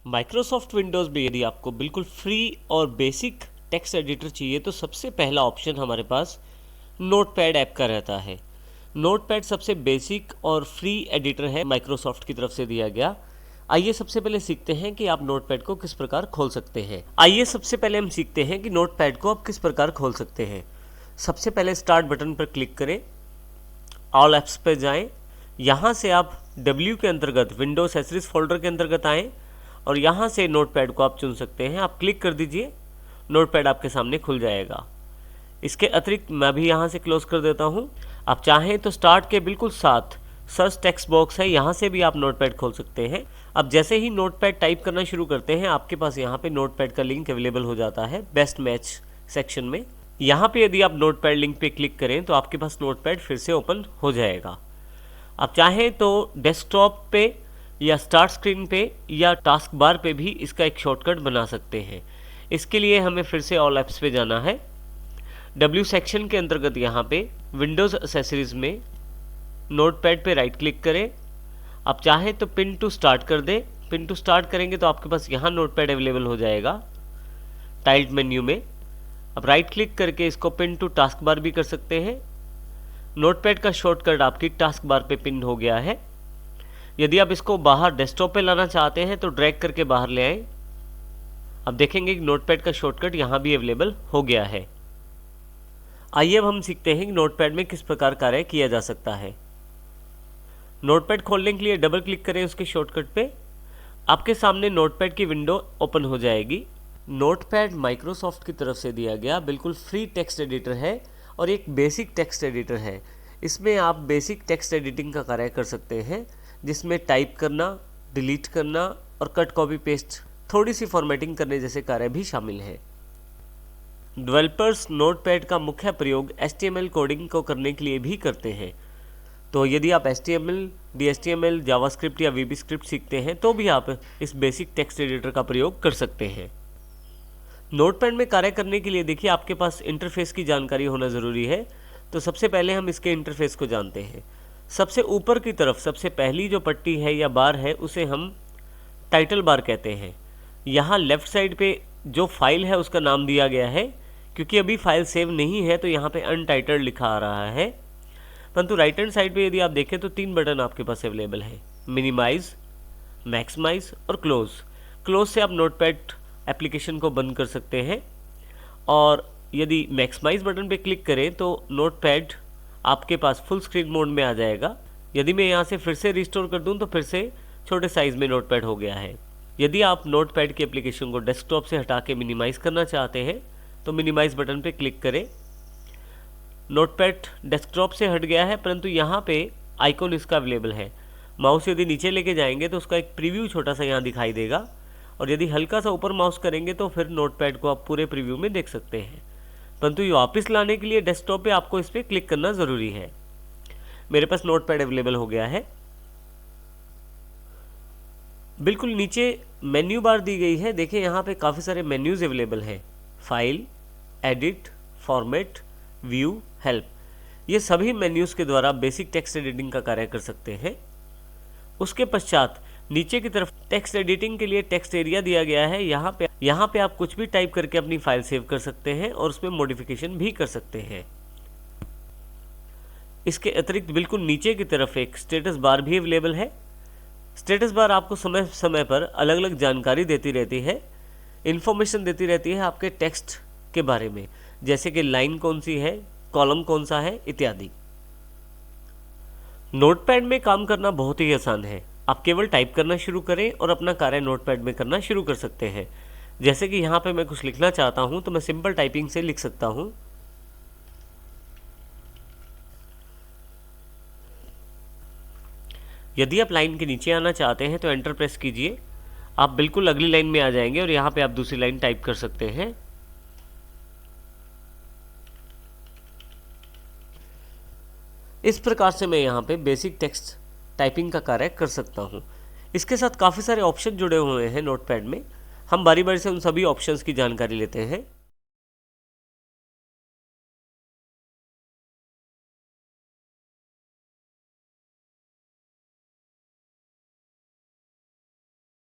Microsoft Windows में यदि आपको बिल्कुल फ्री और बेसिक टेक्स्ट एडिटर चाहिए तो सबसे पहला ऑप्शन हमारे पास नोटपैड ऐप का रहता है। नोटपैड सबसे बेसिक और फ्री एडिटर है, माइक्रोसॉफ्ट की तरफ से दिया गया। आइए सबसे पहले सीखते हैं कि आप नोटपैड को किस प्रकार खोल सकते हैं। आइए सबसे पहले हम सीखते हैं कि नोटपैड को आप किस प्रकार खोल सकते हैं। सबसे पहले स्टार्ट बटन पर क्लिक करें, ऑल ऐप्स पर जाएं। यहाँ से आप W के अंतर्गत विंडोज एसेसरीज फोल्डर के अंतर्गत आएँ और यहाँ से नोटपैड को आप चुन सकते हैं। आप क्लिक कर दीजिए, नोटपैड आपके सामने खुल जाएगा। इसके अतिरिक्त मैं भी यहाँ से क्लोज कर देता हूँ। आप चाहें तो स्टार्ट के बिल्कुल साथ सर्च टेक्स्ट बॉक्स है, यहाँ से भी आप नोटपैड खोल सकते हैं। अब जैसे ही नोटपैड टाइप करना शुरू करते हैं, आपके पास यहाँ पे नोटपैड का लिंक अवेलेबल हो जाता है बेस्ट मैच सेक्शन में। यहाँ पे यदि आप नोटपैड लिंक पे क्लिक करें तो आपके पास नोटपैड फिर से ओपन हो जाएगा। आप चाहें तो डेस्कटॉप पे या स्टार्ट स्क्रीन पे या टास्क बार पे भी इसका एक शॉर्टकट बना सकते हैं। इसके लिए हमें फिर से ऑल ऐप्स पे जाना है। W सेक्शन के अंतर्गत यहाँ पे विंडोज़ एसेसरीज में नोटपैड पे राइट क्लिक करें। आप चाहें तो पिन टू स्टार्ट कर दें। पिन टू स्टार्ट करेंगे तो आपके पास यहाँ नोटपैड अवेलेबल हो जाएगा टाइल्ड मेन्यू में। आप राइट क्लिक करके इसको पिन टू टास्क बार भी कर सकते हैं। नोटपैड का शॉर्टकट आपकी टास्क बार पे पिन हो गया है। यदि आप इसको बाहर डेस्कटॉप पे लाना चाहते हैं तो ड्रैग करके बाहर ले आएं। अब देखेंगे कि नोटपैड का शॉर्टकट यहाँ भी अवेलेबल हो गया है। आइए अब हम सीखते हैं कि नोटपैड में किस प्रकार कार्य किया जा सकता है। नोटपैड खोलने के लिए डबल क्लिक करें उसके शॉर्टकट पे। आपके सामने नोटपैड की विंडो ओपन हो जाएगी। नोटपैड माइक्रोसॉफ्ट की तरफ से दिया गया बिल्कुल फ्री टेक्स्ट एडिटर है और एक बेसिक टेक्स्ट एडिटर है। इसमें आप बेसिक टेक्स्ट एडिटिंग का कार्य कर सकते हैं, जिसमें टाइप करना, डिलीट करना और कट कॉपी पेस्ट, थोड़ी सी फॉर्मेटिंग करने जैसे कार्य भी शामिल है। डेवलपर्स नोटपैड का मुख्य प्रयोग HTML कोडिंग को करने के लिए भी करते हैं। तो यदि आप HTML, DHTML, जावास्क्रिप्ट या VBस्क्रिप्ट सीखते हैं तो भी आप इस बेसिक टेक्स्ट एडिटर का प्रयोग कर सकते हैं। नोटपैड में कार्य करने के लिए देखिए आपके पास इंटरफेस की जानकारी होना ज़रूरी है। तो सबसे पहले हम इसके इंटरफेस को जानते हैं। सबसे ऊपर की तरफ सबसे पहली जो पट्टी है या बार है उसे हम टाइटल बार कहते हैं। यहाँ लेफ़्ट साइड पे जो फाइल है उसका नाम दिया गया है। क्योंकि अभी फाइल सेव नहीं है तो यहाँ पे अनटाइटल्ड लिखा आ रहा है। परंतु राइट हैंड साइड पे यदि आप देखें तो 3 बटन आपके पास अवेलेबल है, मिनिमाइज, मैक्सिमाइज और क्लोज। क्लोज से आप नोटपैड एप्लीकेशन को बंद कर सकते हैं और यदि मैक्सिमाइज बटन पे क्लिक करें तो नोटपैड आपके पास फुल स्क्रीन मोड में आ जाएगा। यदि मैं यहाँ से फिर से रिस्टोर कर दूँ तो फिर से छोटे साइज़ में नोटपैड हो गया है। यदि आप नोटपैड की एप्लीकेशन को डेस्कटॉप से हटा के मिनिमाइज़ करना चाहते हैं तो मिनिमाइज़ बटन पे क्लिक करें। नोटपैड डेस्कटॉप से हट गया है, परंतु यहाँ पे आइकॉन इसका अवेलेबल है। माउस यदि नीचे लेके जाएंगे तो उसका एक प्रीव्यू छोटा सा यहाँ दिखाई देगा और यदि हल्का सा ऊपर माउस करेंगे तो फिर नोटपैड को आप पूरे प्रीव्यू में देख सकते हैं। परंतु ये वापस लाने के लिए डेस्कटॉप पे आपको इस पर क्लिक करना ज़रूरी है। मेरे पास नोटपैड अवेलेबल हो गया है। बिल्कुल नीचे मेन्यू बार दी गई है। देखिए यहाँ पे काफ़ी सारे मेन्यूज़ अवेलेबल हैं, file, edit, format, view, help. ये सभी मेन्यूज़ के द्वारा बेसिक टेक्स्ट एडिटिंग का कार्य कर सकते हैं। उसके पश्चात नीचे की तरफ टेक्स्ट एडिटिंग के लिए टेक्स्ट एरिया दिया गया है। यहाँ पे आप कुछ भी टाइप करके अपनी फाइल सेव कर सकते हैं और उसमें मॉडिफिकेशन भी कर सकते हैं। इसके अतिरिक्त बिल्कुल नीचे की तरफ एक स्टेटस बार भी अवेलेबल है। स्टेटस बार आपको समय समय पर अलग अलग जानकारी देती रहती है, इन्फॉर्मेशन देती रहती है आपके टेक्स्ट के बारे में, जैसे कि लाइन कौन सी है, कॉलम कौन सा है इत्यादि। नोटपैड में काम करना बहुत ही आसान है। आप केवल टाइप करना शुरू करें और अपना कार्य नोटपैड में करना शुरू कर सकते हैं। जैसे कि यहाँ पे मैं कुछ लिखना चाहता हूँ तो मैं सिंपल टाइपिंग से लिख सकता हूँ। यदि आप लाइन के नीचे आना चाहते हैं तो एंटर प्रेस कीजिए। आप बिल्कुल अगली लाइन में आ जाएंगे और यहाँ पे आप दूसरी लाइन टाइप कर सकते हैं। इस प्रकार से मैं यहाँ पे बेसिक टेक्स्ट टाइपिंग का कार्य कर सकता हूँ। इसके साथ काफ़ी सारे ऑप्शन जुड़े हुए हैं नोटपैड में। हम बारी बारी से उन सभी ऑप्शंस की जानकारी लेते हैं।